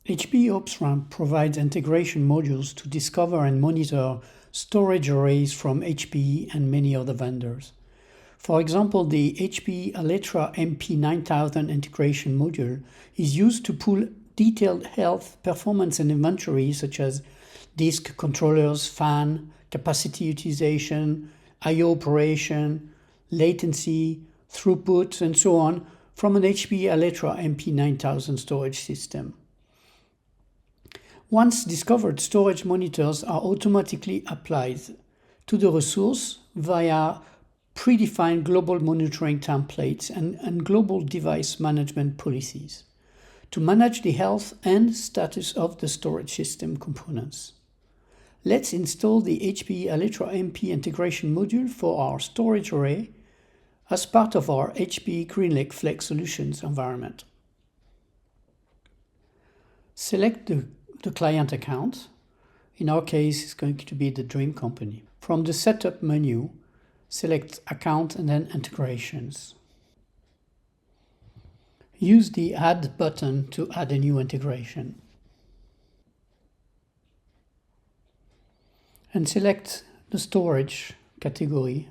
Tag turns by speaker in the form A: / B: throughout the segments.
A: HPE OpsRamp provides integration modules to discover and monitor storage arrays from HPE and many other vendors. For example, the HPE Alletra MP9000 integration module is used to pull detailed health, performance, and inventory such as disk controllers, fan, capacity utilization, I/O operation, latency, throughput, and so on from an HPE Alletra MP9000 storage system. Once discovered, storage monitors are automatically applied to the resource via predefined global monitoring templates and global device management policies to manage the health and status of the storage system components. Let's install the HPE Alletra MP integration module for our storage array as part of our HPE GreenLake Flex Solutions environment. Select the client account. In our case, it's going to be the Dream Company. From the Setup menu, select Account and then Integrations. Use the Add button to add a new integration. And select the storage category.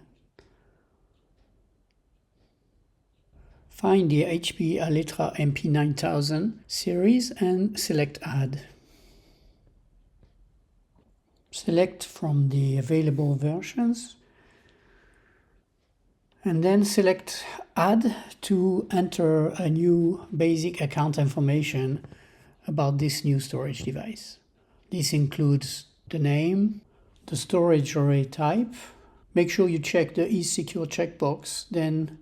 A: Find the HPE Alletra MP9000 series and select Add. Select from the available versions and then select Add to enter a new basic account information about this new storage device. This includes the name, the storage array type. Make sure you check the Is Secure checkbox, then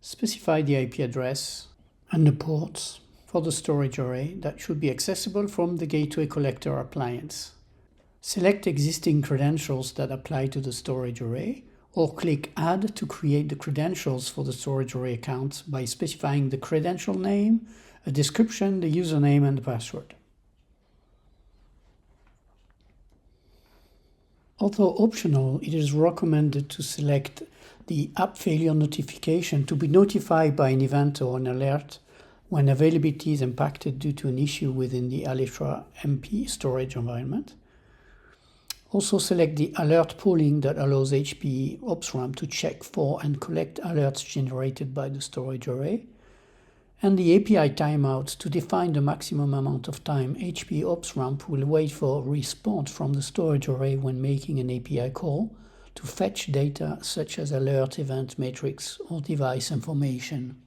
A: specify the IP address and the ports for the storage array that should be accessible from the Gateway Collector appliance. Select existing credentials that apply to the storage array, or click Add to create the credentials for the storage array account by specifying the credential name, a description, the username, and the password. Although optional, it is recommended to select the app failure notification to be notified by an event or an alert when availability is impacted due to an issue within the Alletra MP storage environment. Also select the alert pooling that allows HPE OpsRamp to check for and collect alerts generated by the storage array, and the API timeouts to define the maximum amount of time HPE OpsRamp will wait for a response from the storage array when making an API call to fetch data such as alert, event matrix, or device information.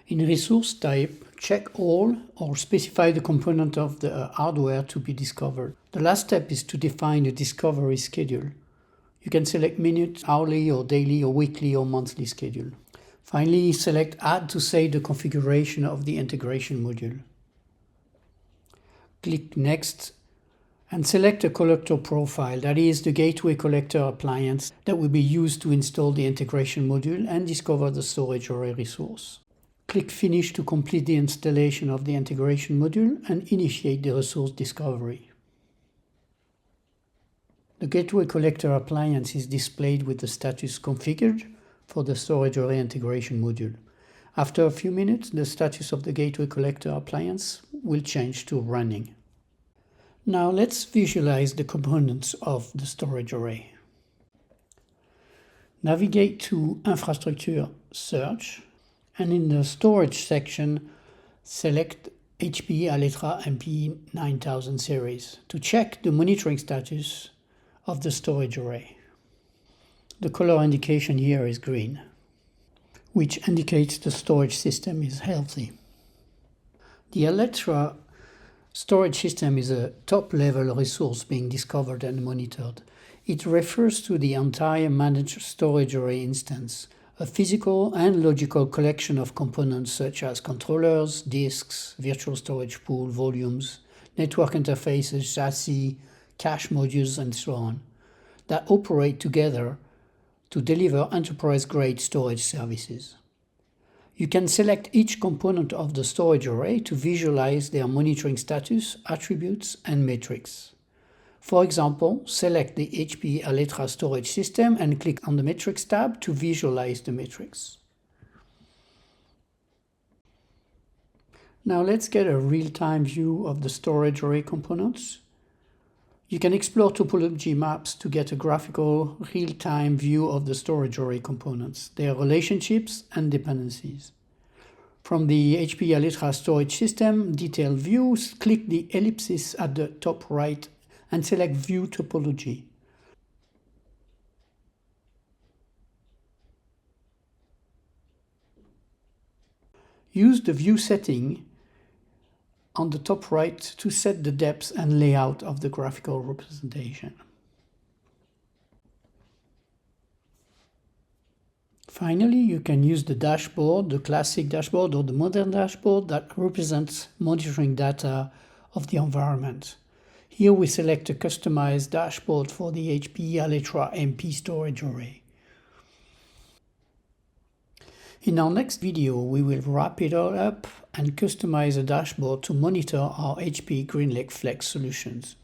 A: In resource type, check all or specify the component of the hardware to be discovered. The last step is to define a discovery schedule. You can select minute, hourly, or daily, or weekly, or monthly schedule. Finally, select Add to save the configuration of the integration module. Click Next and select a collector profile, that is the Gateway Collector appliance that will be used to install the integration module and discover the storage array resource. Click Finish to complete the installation of the integration module and initiate the resource discovery. The Gateway Collector appliance is displayed with the status configured for the storage array integration module. After a few minutes, the status of the Gateway Collector appliance will change to running. Now let's visualize the components of the storage array. Navigate to Infrastructure Search, and in the Storage section, select HPE Alletra MP9000 series to check the monitoring status of the storage array. The color indication here is green, which indicates the storage system is healthy. The Alletra storage system is a top-level resource being discovered and monitored. It refers to the entire managed storage array instance, a physical and logical collection of components such as controllers, disks, virtual storage pool, volumes, network interfaces, chassis, cache modules, and so on, that operate together to deliver enterprise-grade storage services. You can select each component of the storage array to visualize their monitoring status, attributes, and metrics. For example, select the HPE Alletra storage system and click on the Metrics tab to visualize the metrics. Now let's get a real-time view of the storage array components. You can explore Topology maps to get a graphical, real-time view of the storage array components, their relationships and dependencies. From the HPE Alletra storage system detailed views, click the ellipsis at the top right and select View Topology. Use the View setting on the top right to set the depth and layout of the graphical representation. Finally, you can use the dashboard, the classic dashboard or the modern dashboard that represents monitoring data of the environment. Here we select a customized dashboard for the HPE Alletra MP storage array. In our next video, we will wrap it all up and customize a dashboard to monitor our HPE GreenLake Flex Solutions.